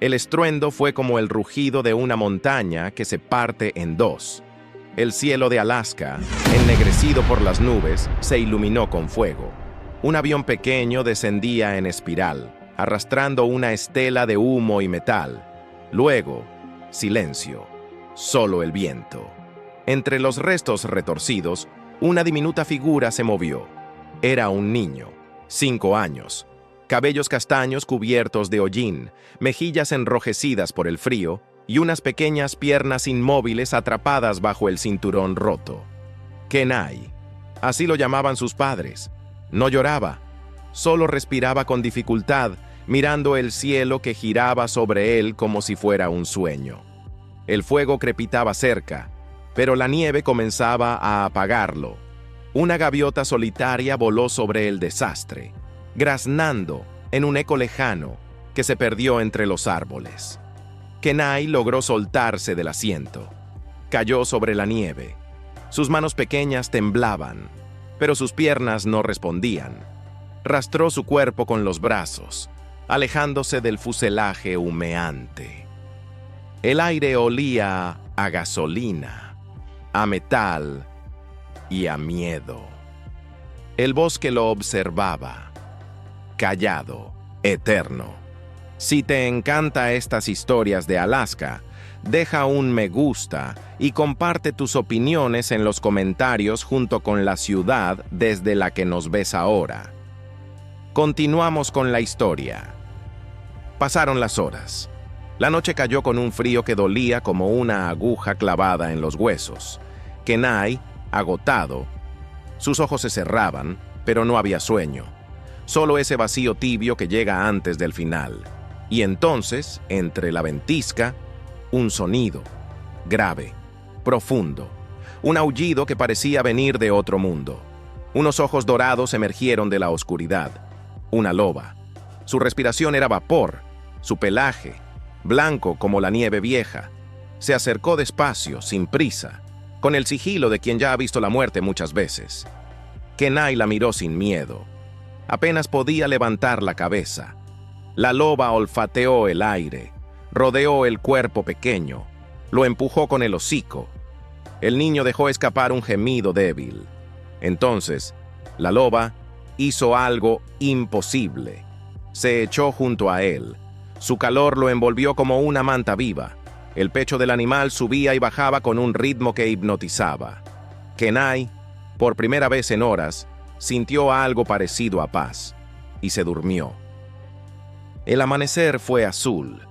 El estruendo fue como el rugido de una montaña que se parte en dos. El cielo de Alaska, ennegrecido por las nubes, se iluminó con fuego. Un avión pequeño descendía en espiral, arrastrando una estela de humo y metal. Luego, silencio, solo el viento. Entre los restos retorcidos, una diminuta figura se movió. Era un niño, 5 años. Cabellos castaños cubiertos de hollín, mejillas enrojecidas por el frío y unas pequeñas piernas inmóviles atrapadas bajo el cinturón roto. Kenai, así lo llamaban sus padres. No lloraba, solo respiraba con dificultad, mirando el cielo que giraba sobre él como si fuera un sueño. El fuego crepitaba cerca, pero la nieve comenzaba a apagarlo. Una gaviota solitaria voló sobre el desastre, graznando en un eco lejano que se perdió entre los árboles. Kenai logró soltarse del asiento. Cayó sobre la nieve. Sus manos pequeñas temblaban, pero sus piernas no respondían. Rastró su cuerpo con los brazos, alejándose del fuselaje humeante. El aire olía a gasolina, a metal y a miedo. El bosque lo observaba, callado, eterno. Si te encantan estas historias de Alaska, deja un me gusta y comparte tus opiniones en los comentarios junto con la ciudad desde la que nos ves ahora. Continuamos con la historia. Pasaron las horas. La noche cayó con un frío que dolía como una aguja clavada en los huesos. Kenai, agotado, sus ojos se cerraban, pero no había sueño. Solo ese vacío tibio que llega antes del final. Y entonces, entre la ventisca, un sonido, grave, profundo. Un aullido que parecía venir de otro mundo. Unos ojos dorados emergieron de la oscuridad. Una loba. Su respiración era vapor, su pelaje, blanco como la nieve vieja. Se acercó despacio, sin prisa, con el sigilo de quien ya ha visto la muerte muchas veces. Kenai la miró sin miedo. Apenas podía levantar la cabeza. La loba olfateó el aire, rodeó el cuerpo pequeño, lo empujó con el hocico. El niño dejó escapar un gemido débil. Entonces, la loba hizo algo imposible. Se echó junto a él. Su calor lo envolvió como una manta viva. El pecho del animal subía y bajaba con un ritmo que hipnotizaba. Kenai, por primera vez en horas, sintió algo parecido a paz, y se durmió. El amanecer fue azul.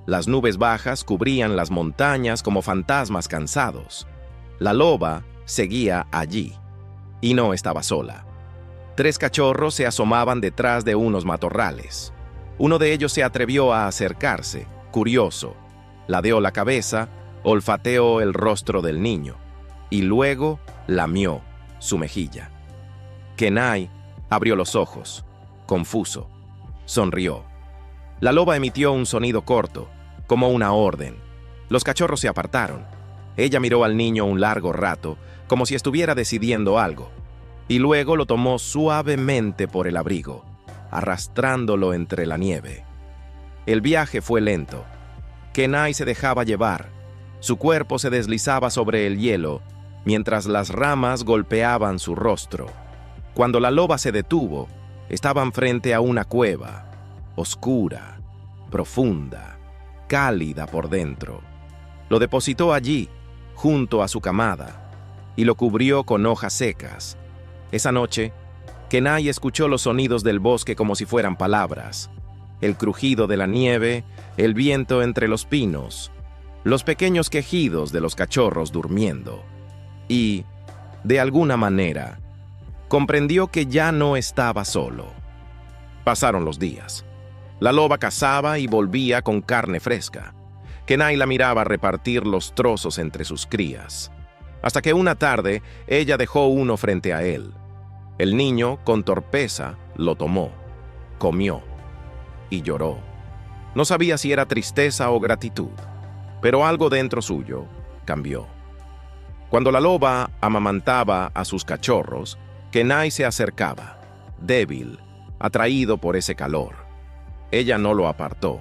Las nubes bajas cubrían las montañas como fantasmas cansados. La loba seguía allí, y no estaba sola. 3 cachorros se asomaban detrás de unos matorrales. Uno de ellos se atrevió a acercarse, curioso. Ladeó la cabeza, olfateó el rostro del niño, y luego lamió su mejilla. Kenai abrió los ojos, confuso. Sonrió. La loba emitió un sonido corto, como una orden. Los cachorros se apartaron. Ella miró al niño un largo rato, como si estuviera decidiendo algo, y luego lo tomó suavemente por el abrigo, arrastrándolo entre la nieve. El viaje fue lento. Kenai se dejaba llevar. Su cuerpo se deslizaba sobre el hielo, mientras las ramas golpeaban su rostro. Cuando la loba se detuvo, estaban frente a una cueva, oscura, profunda, cálida por dentro. Lo depositó allí, junto a su camada, y lo cubrió con hojas secas. Esa noche, Kenai escuchó los sonidos del bosque como si fueran palabras. El crujido de la nieve, el viento entre los pinos, los pequeños quejidos de los cachorros durmiendo. Y, de alguna manera, comprendió que ya no estaba solo. Pasaron los días. La loba cazaba y volvía con carne fresca. Kenai la miraba repartir los trozos entre sus crías. Hasta que una tarde, ella dejó uno frente a él. El niño, con torpeza, lo tomó, comió y lloró. No sabía si era tristeza o gratitud, pero algo dentro suyo cambió. Cuando la loba amamantaba a sus cachorros, Kenai se acercaba, débil, atraído por ese calor. Ella no lo apartó.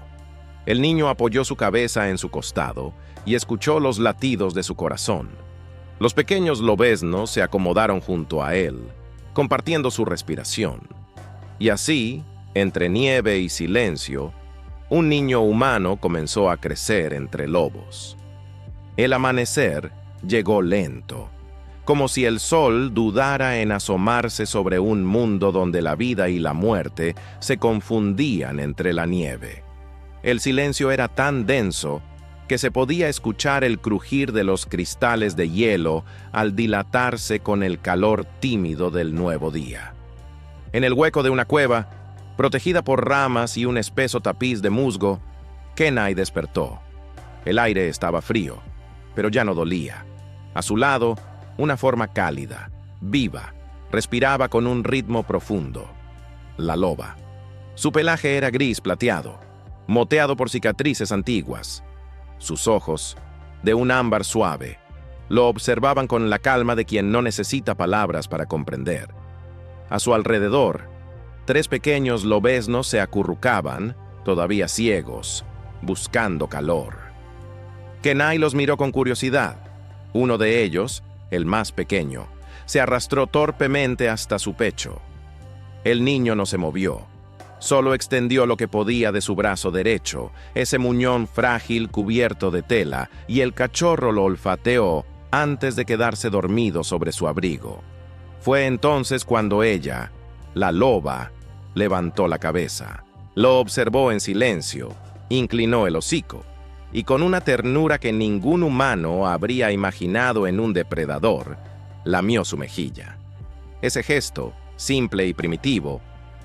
El niño apoyó su cabeza en su costado y escuchó los latidos de su corazón. Los pequeños lobeznos se acomodaron junto a él, compartiendo su respiración. Y así, entre nieve y silencio, un niño humano comenzó a crecer entre lobos. El amanecer llegó lento, como si el sol dudara en asomarse sobre un mundo donde la vida y la muerte se confundían entre la nieve. El silencio era tan denso que se podía escuchar el crujir de los cristales de hielo al dilatarse con el calor tímido del nuevo día. En el hueco de una cueva, protegida por ramas y un espeso tapiz de musgo, Kenai despertó. El aire estaba frío, pero ya no dolía. A su lado, una forma cálida, viva, respiraba con un ritmo profundo. La loba. Su pelaje era gris plateado, moteado por cicatrices antiguas. Sus ojos, de un ámbar suave, lo observaban con la calma de quien no necesita palabras para comprender. A su alrededor, 3 pequeños lobeznos se acurrucaban, todavía ciegos, buscando calor. Kenai los miró con curiosidad. Uno de ellos, el más pequeño, se arrastró torpemente hasta su pecho. El niño no se movió. Solo extendió lo que podía de su brazo derecho, ese muñón frágil cubierto de tela, y el cachorro lo olfateó antes de quedarse dormido sobre su abrigo. Fue entonces cuando ella, la loba, levantó la cabeza. Lo observó en silencio, inclinó el hocico, y con una ternura que ningún humano habría imaginado en un depredador, lamió su mejilla. Ese gesto, simple y primitivo,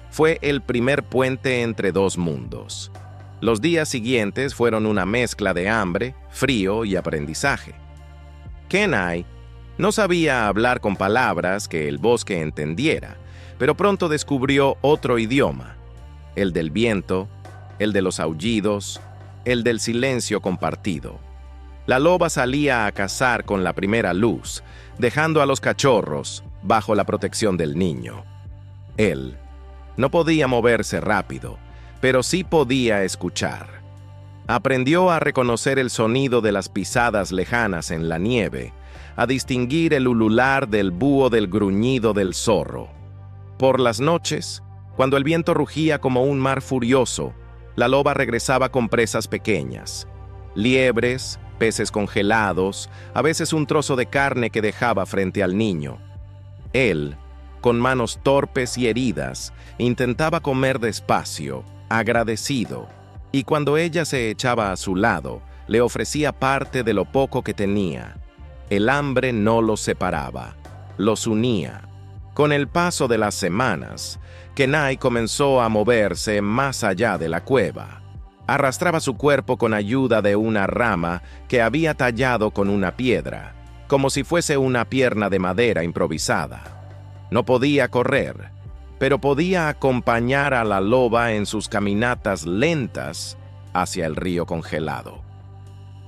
fue el primer puente entre 2 mundos. Los días siguientes fueron una mezcla de hambre, frío y aprendizaje. Kenai no sabía hablar con palabras que el bosque entendiera, pero pronto descubrió otro idioma, el del viento, el de los aullidos, el del silencio compartido. La loba salía a cazar con la primera luz, dejando a los cachorros bajo la protección del niño. Él no podía moverse rápido, pero sí podía escuchar. Aprendió a reconocer el sonido de las pisadas lejanas en la nieve, a distinguir el ulular del búho del gruñido del zorro. Por las noches, cuando el viento rugía como un mar furioso, la loba regresaba con presas pequeñas, liebres, peces congelados, a veces un trozo de carne que dejaba frente al niño. Él, con manos torpes y heridas, intentaba comer despacio, agradecido, y cuando ella se echaba a su lado, le ofrecía parte de lo poco que tenía. El hambre no los separaba, los unía. Con el paso de las semanas, Kenai comenzó a moverse más allá de la cueva. Arrastraba su cuerpo con ayuda de una rama que había tallado con una piedra, como si fuese una pierna de madera improvisada. No podía correr, pero podía acompañar a la loba en sus caminatas lentas hacia el río congelado.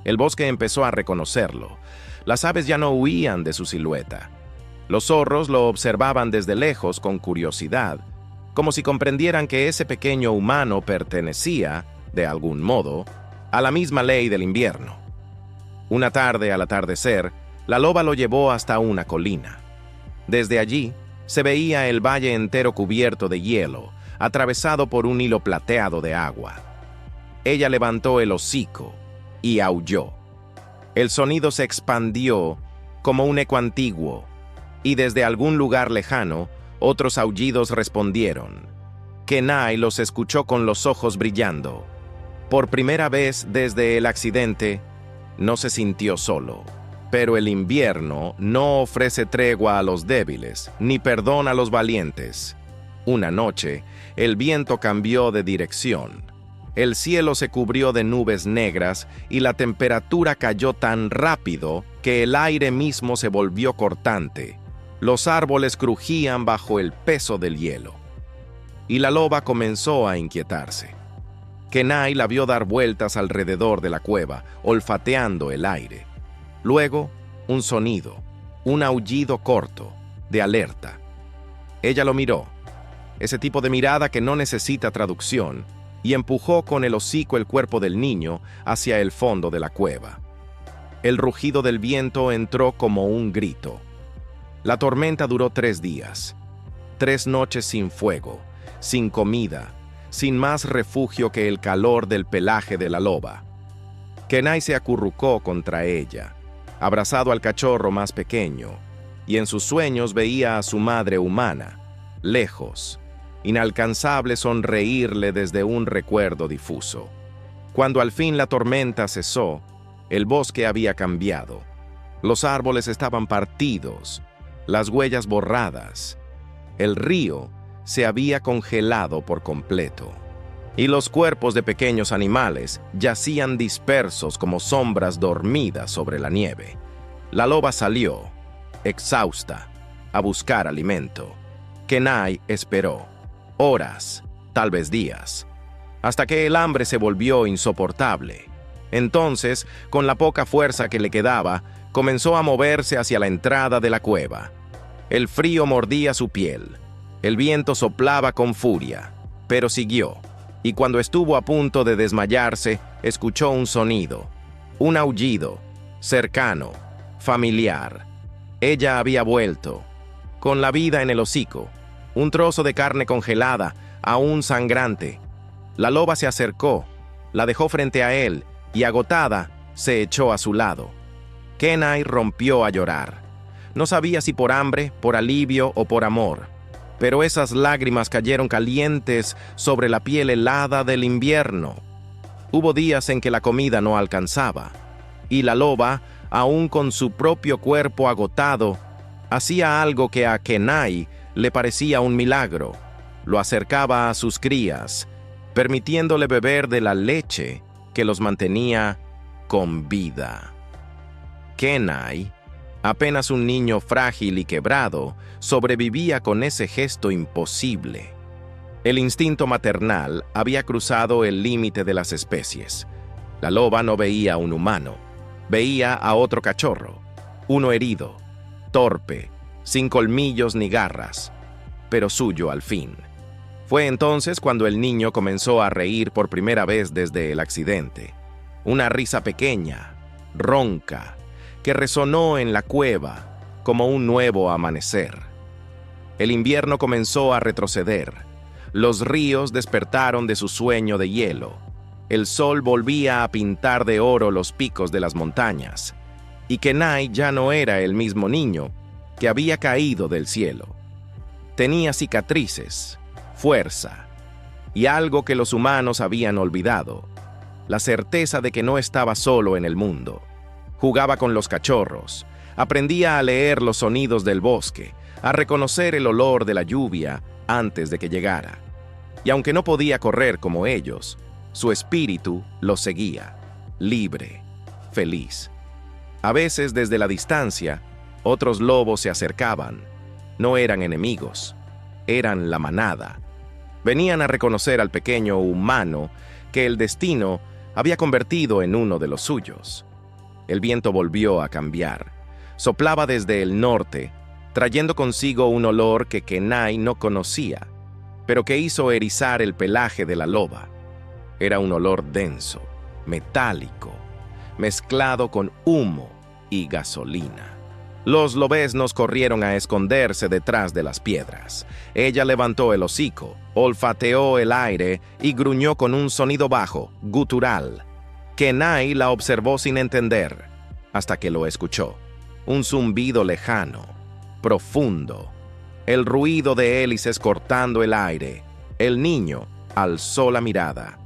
El bosque empezó a reconocerlo. Las aves ya no huían de su silueta. Los zorros lo observaban desde lejos con curiosidad, como si comprendieran que ese pequeño humano pertenecía, de algún modo, a la misma ley del invierno. Una tarde al atardecer, la loba lo llevó hasta una colina. Desde allí, se veía el valle entero cubierto de hielo, atravesado por un hilo plateado de agua. Ella levantó el hocico y aulló. El sonido se expandió como un eco antiguo, y desde algún lugar lejano, otros aullidos respondieron. Kenai los escuchó con los ojos brillando. Por primera vez desde el accidente, no se sintió solo. Pero el invierno no ofrece tregua a los débiles, ni perdón a los valientes. Una noche, el viento cambió de dirección. El cielo se cubrió de nubes negras y la temperatura cayó tan rápido que el aire mismo se volvió cortante. Los árboles crujían bajo el peso del hielo. Y la loba comenzó a inquietarse. Kenai la vio dar vueltas alrededor de la cueva, olfateando el aire. Luego, un sonido, un aullido corto, de alerta. Ella lo miró, ese tipo de mirada que no necesita traducción, y empujó con el hocico el cuerpo del niño hacia el fondo de la cueva. El rugido del viento entró como un grito. La tormenta duró 3 días, 3 noches sin fuego, sin comida, sin más refugio que el calor del pelaje de la loba. Kenai se acurrucó contra ella, abrazado al cachorro más pequeño, y en sus sueños veía a su madre humana, lejos, inalcanzable sonreírle desde un recuerdo difuso. Cuando al fin la tormenta cesó, el bosque había cambiado. Los árboles estaban partidos, las huellas borradas. El río se había congelado por completo, y los cuerpos de pequeños animales yacían dispersos como sombras dormidas sobre la nieve. La loba salió, exhausta, a buscar alimento. Kenai esperó, horas, tal vez días, hasta que el hambre se volvió insoportable. Entonces, con la poca fuerza que le quedaba, comenzó a moverse hacia la entrada de la cueva. El frío mordía su piel. El viento soplaba con furia, pero siguió, y cuando estuvo a punto de desmayarse, escuchó un sonido, un aullido, cercano, familiar. Ella había vuelto, con la vida en el hocico, un trozo de carne congelada, aún sangrante. La loba se acercó, la dejó frente a él, y agotada, se echó a su lado. Kenai rompió a llorar. No sabía si por hambre, por alivio o por amor, pero esas lágrimas cayeron calientes sobre la piel helada del invierno. Hubo días en que la comida no alcanzaba, y la loba, aún con su propio cuerpo agotado, hacía algo que a Kenai le parecía un milagro. Lo acercaba a sus crías, permitiéndole beber de la leche que los mantenía con vida. Kenai, apenas un niño frágil y quebrado, sobrevivía con ese gesto imposible. El instinto maternal había cruzado el límite de las especies. La loba no veía a un humano, veía a otro cachorro, uno herido, torpe, sin colmillos ni garras, pero suyo al fin. Fue entonces cuando el niño comenzó a reír por primera vez desde el accidente. Una risa pequeña, ronca, que resonó en la cueva como un nuevo amanecer. El invierno comenzó a retroceder. Los ríos despertaron de su sueño de hielo. El sol volvía a pintar de oro los picos de las montañas. Y Kenai ya no era el mismo niño que había caído del cielo. Tenía cicatrices, fuerza y algo que los humanos habían olvidado: la certeza de que no estaba solo en el mundo. Jugaba con los cachorros, aprendía a leer los sonidos del bosque, a reconocer el olor de la lluvia antes de que llegara. Y aunque no podía correr como ellos, su espíritu los seguía, libre, feliz. A veces, desde la distancia, otros lobos se acercaban. No eran enemigos, eran la manada. Venían a reconocer al pequeño humano que el destino había convertido en uno de los suyos. El viento volvió a cambiar. Soplaba desde el norte, trayendo consigo un olor que Kenai no conocía, pero que hizo erizar el pelaje de la loba. Era un olor denso, metálico, mezclado con humo y gasolina. Los lobeznos corrieron a esconderse detrás de las piedras. Ella levantó el hocico, olfateó el aire y gruñó con un sonido bajo, gutural. Kenai la observó sin entender, hasta que lo escuchó. Un zumbido lejano, profundo, el ruido de hélices cortando el aire. El niño alzó la mirada.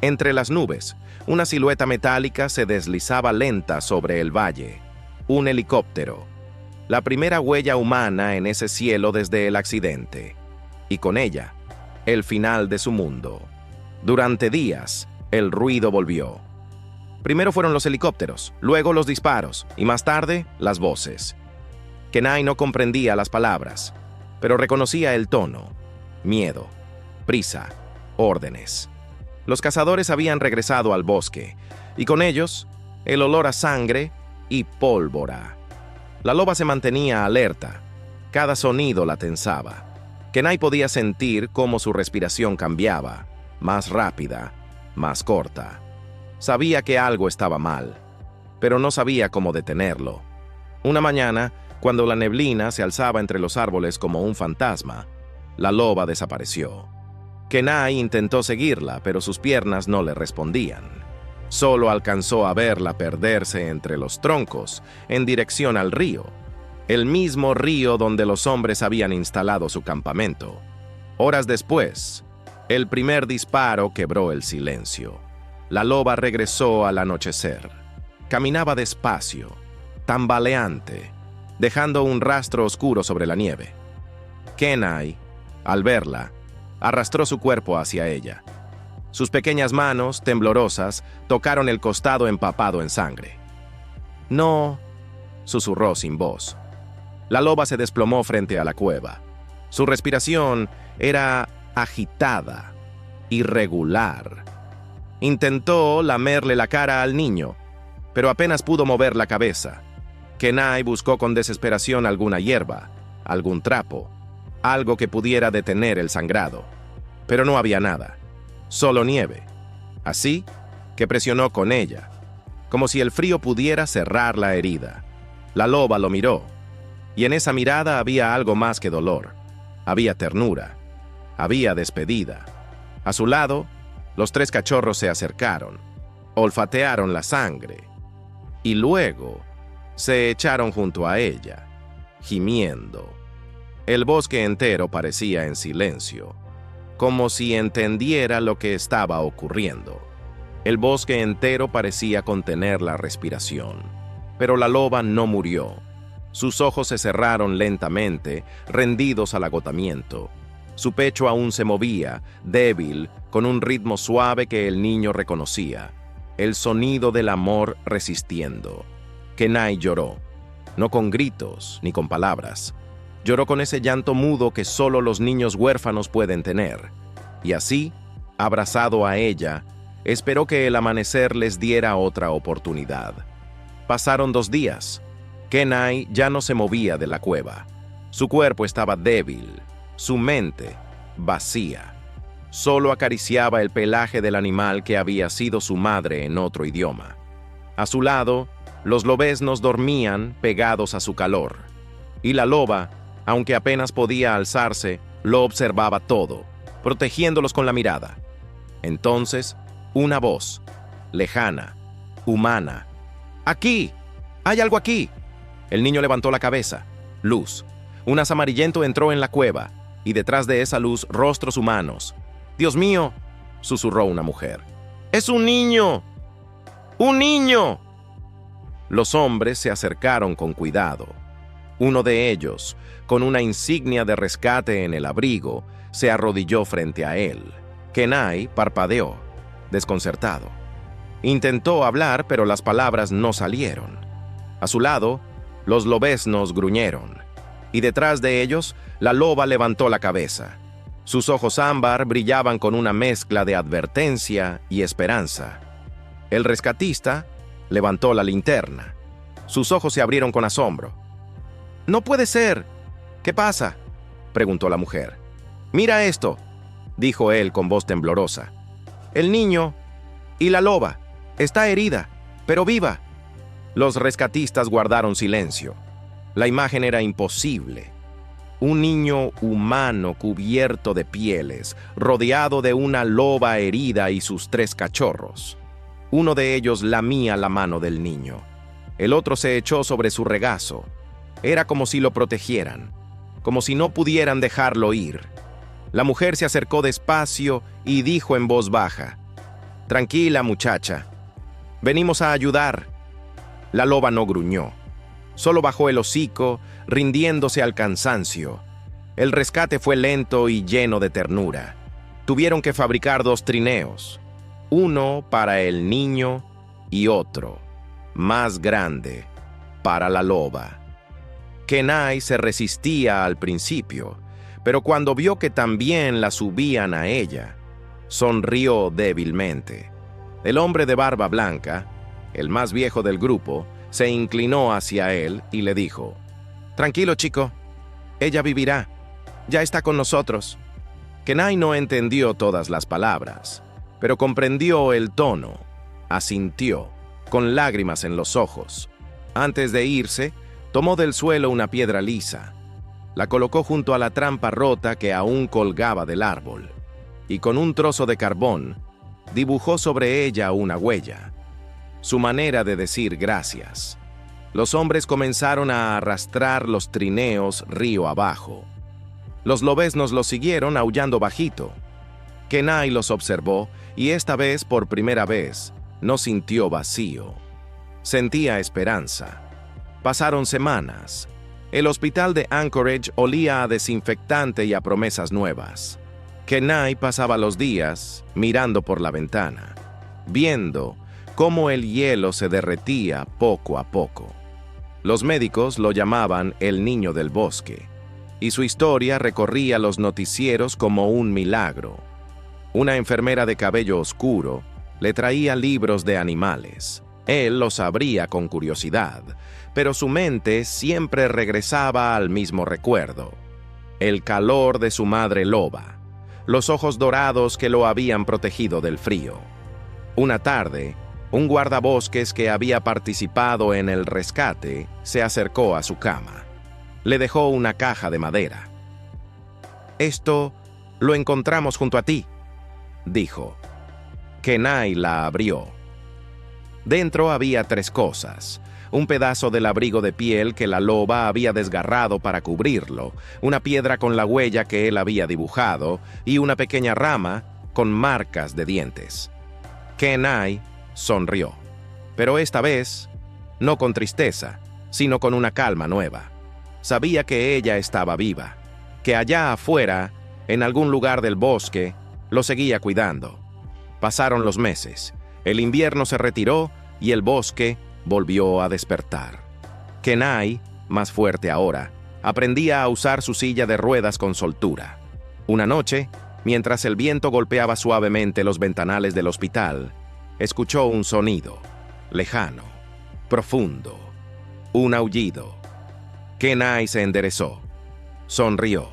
Entre las nubes, una silueta metálica se deslizaba lenta sobre el valle. Un helicóptero. La primera huella humana en ese cielo desde el accidente. Y con ella, el final de su mundo. Durante días, el ruido volvió. Primero fueron los helicópteros, luego los disparos, y más tarde, las voces. Kenai no comprendía las palabras, pero reconocía el tono: miedo, prisa, órdenes. Los cazadores habían regresado al bosque, y con ellos, el olor a sangre y pólvora. La loba se mantenía alerta. Cada sonido la tensaba. Kenai podía sentir cómo su respiración cambiaba, más rápida, más corta. Sabía que algo estaba mal, pero no sabía cómo detenerlo. Una mañana, cuando la neblina se alzaba entre los árboles como un fantasma, la loba desapareció. Kenai intentó seguirla, pero sus piernas no le respondían. Solo alcanzó a verla perderse entre los troncos, en dirección al río, el mismo río donde los hombres habían instalado su campamento. Horas después, el primer disparo quebró el silencio. La loba regresó al anochecer. Caminaba despacio, tambaleante, dejando un rastro oscuro sobre la nieve. Kenai, al verla, arrastró su cuerpo hacia ella. Sus pequeñas manos, temblorosas, tocaron el costado empapado en sangre. «No», susurró sin voz. La loba se desplomó frente a la cueva. Su respiración era agitada, irregular. Intentó lamerle la cara al niño, pero apenas pudo mover la cabeza. Kenai buscó con desesperación alguna hierba, algún trapo, algo que pudiera detener el sangrado. Pero no había nada, solo nieve. Así que presionó con ella, como si el frío pudiera cerrar la herida. La loba lo miró, y en esa mirada había algo más que dolor. Había ternura, había despedida. A su lado, los 3 cachorros se acercaron, olfatearon la sangre, y luego se echaron junto a ella, gimiendo. El bosque entero parecía en silencio, como si entendiera lo que estaba ocurriendo. El bosque entero parecía contener la respiración, pero la loba no murió. Sus ojos se cerraron lentamente, rendidos al agotamiento. Su pecho aún se movía, débil, con un ritmo suave que el niño reconocía, el sonido del amor resistiendo. Kenai lloró, no con gritos ni con palabras. Lloró con ese llanto mudo que solo los niños huérfanos pueden tener. Y así, abrazado a ella, esperó que el amanecer les diera otra oportunidad. Pasaron 2 días. Kenai ya no se movía de la cueva. Su cuerpo estaba débil, su mente vacía. Solo acariciaba el pelaje del animal que había sido su madre en otro idioma. A su lado, los lobeznos dormían pegados a su calor. Y la loba, aunque apenas podía alzarse, lo observaba todo, protegiéndolos con la mirada. Entonces, una voz, lejana, humana. «¡Aquí! ¡Hay algo aquí!». El niño levantó la cabeza. Luz. Un haz amarillento entró en la cueva, y detrás de esa luz, rostros humanos. «¡Dios mío!», susurró una mujer. «¡Es un niño! ¡Un niño!». Los hombres se acercaron con cuidado. Uno de ellos, con una insignia de rescate en el abrigo, se arrodilló frente a él. Kenai parpadeó, desconcertado. Intentó hablar, pero las palabras no salieron. A su lado, los lobeznos gruñeron, y detrás de ellos, la loba levantó la cabeza. Sus ojos ámbar brillaban con una mezcla de advertencia y esperanza. El rescatista levantó la linterna. Sus ojos se abrieron con asombro. «¡No puede ser! ¿Qué pasa?», preguntó la mujer. «Mira esto», dijo él con voz temblorosa. «El niño y la loba está herida, pero viva». Los rescatistas guardaron silencio. La imagen era imposible. Un niño humano cubierto de pieles, rodeado de una loba herida y sus 3 cachorros. Uno de ellos lamía la mano del niño. El otro se echó sobre su regazo. Era como si lo protegieran, como si no pudieran dejarlo ir. La mujer se acercó despacio y dijo en voz baja: «Tranquila, muchacha. Venimos a ayudar». La loba no gruñó. Solo bajó el hocico, rindiéndose al cansancio. El rescate fue lento y lleno de ternura. Tuvieron que fabricar 2 trineos. Uno para el niño y otro, más grande, para la loba. Kenai se resistía al principio, pero cuando vio que también la subían a ella, sonrió débilmente. El hombre de barba blanca, el más viejo del grupo, se inclinó hacia él y le dijo: «Tranquilo, chico. Ella vivirá. Ya está con nosotros». Kenai no entendió todas las palabras, pero comprendió el tono. Asintió, con lágrimas en los ojos. Antes de irse, tomó del suelo una piedra lisa. La colocó junto a la trampa rota que aún colgaba del árbol, y con un trozo de carbón, dibujó sobre ella una huella. Su manera de decir gracias. Los hombres comenzaron a arrastrar los trineos río abajo. Los lobeznos los siguieron aullando bajito. Kenai los observó y esta vez, por primera vez, no sintió vacío. Sentía esperanza. Pasaron semanas. El hospital de Anchorage olía a desinfectante y a promesas nuevas. Kenai pasaba los días mirando por la ventana, viendo cómo el hielo se derretía poco a poco. Los médicos lo llamaban el niño del bosque, y su historia recorría los noticieros como un milagro. Una enfermera de cabello oscuro le traía libros de animales. Él los abría con curiosidad, pero su mente siempre regresaba al mismo recuerdo: el calor de su madre loba, los ojos dorados que lo habían protegido del frío. Una tarde, un guardabosques que había participado en el rescate se acercó a su cama. Le dejó una caja de madera. «Esto lo encontramos junto a ti», dijo. Kenai la abrió. Dentro había 3 cosas: un pedazo del abrigo de piel que la loba había desgarrado para cubrirlo, una piedra con la huella que él había dibujado y una pequeña rama con marcas de dientes. Kenai sonrió, pero esta vez no con tristeza, sino con una calma nueva. Sabía que ella estaba viva, que allá afuera, en algún lugar del bosque, lo seguía cuidando. Pasaron los meses, el invierno se retiró y el bosque volvió a despertar. Kenai, más fuerte ahora, aprendía a usar su silla de ruedas con soltura. Una noche, mientras el viento golpeaba suavemente los ventanales del hospital, escuchó un sonido, lejano, profundo, un aullido. Kenai se enderezó, sonrió.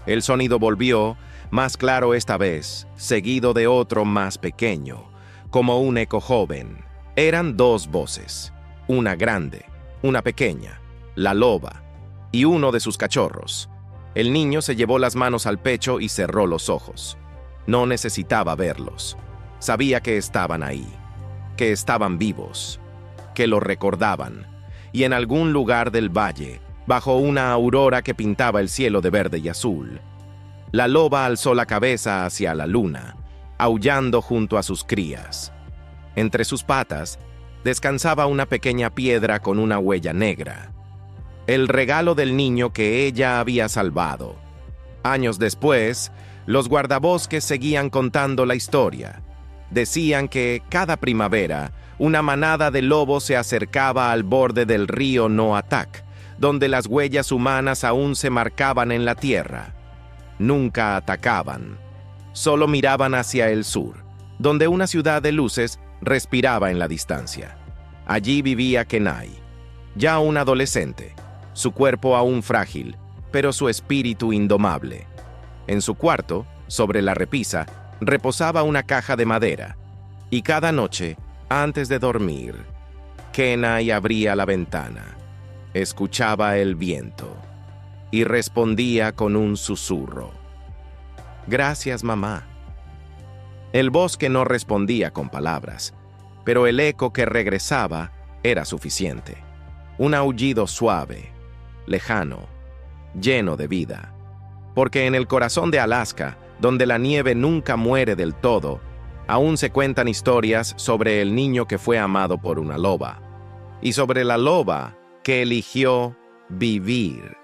El sonido volvió, más claro esta vez, seguido de otro más pequeño, como un eco joven. Eran 2 voces, una grande, una pequeña, la loba, y uno de sus cachorros. El niño se llevó las manos al pecho y cerró los ojos. No necesitaba verlos. Sabía que estaban ahí, que estaban vivos, que lo recordaban, y en algún lugar del valle, bajo una aurora que pintaba el cielo de verde y azul, la loba alzó la cabeza hacia la luna, aullando junto a sus crías. Entre sus patas descansaba una pequeña piedra con una huella negra, el regalo del niño que ella había salvado. Años después, los guardabosques seguían contando la historia. Decían que cada primavera una manada de lobos se acercaba al borde del río Noatak, donde las huellas humanas aún se marcaban en la tierra. Nunca atacaban, solo miraban hacia el sur, donde una ciudad de luces respiraba en la distancia. Allí vivía Kenai, ya un adolescente, su cuerpo aún frágil, pero su espíritu indomable. En su cuarto, sobre la repisa, reposaba una caja de madera, y cada noche, antes de dormir, Kenai abría la ventana, escuchaba el viento y respondía con un susurro: «Gracias, mamá». El bosque no respondía con palabras, pero el eco que regresaba era suficiente. Un aullido suave, lejano, lleno de vida. Porque en el corazón de Alaska, donde la nieve nunca muere del todo, aún se cuentan historias sobre el niño que fue amado por una loba, y sobre la loba que eligió vivir,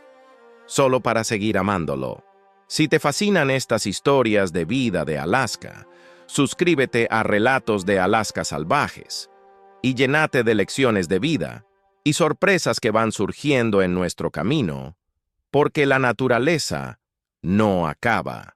solo para seguir amándolo. Si te fascinan estas historias de vida de Alaska, suscríbete a Relatos de Alaska Salvajes y llénate de lecciones de vida y sorpresas que van surgiendo en nuestro camino, porque la naturaleza no acaba.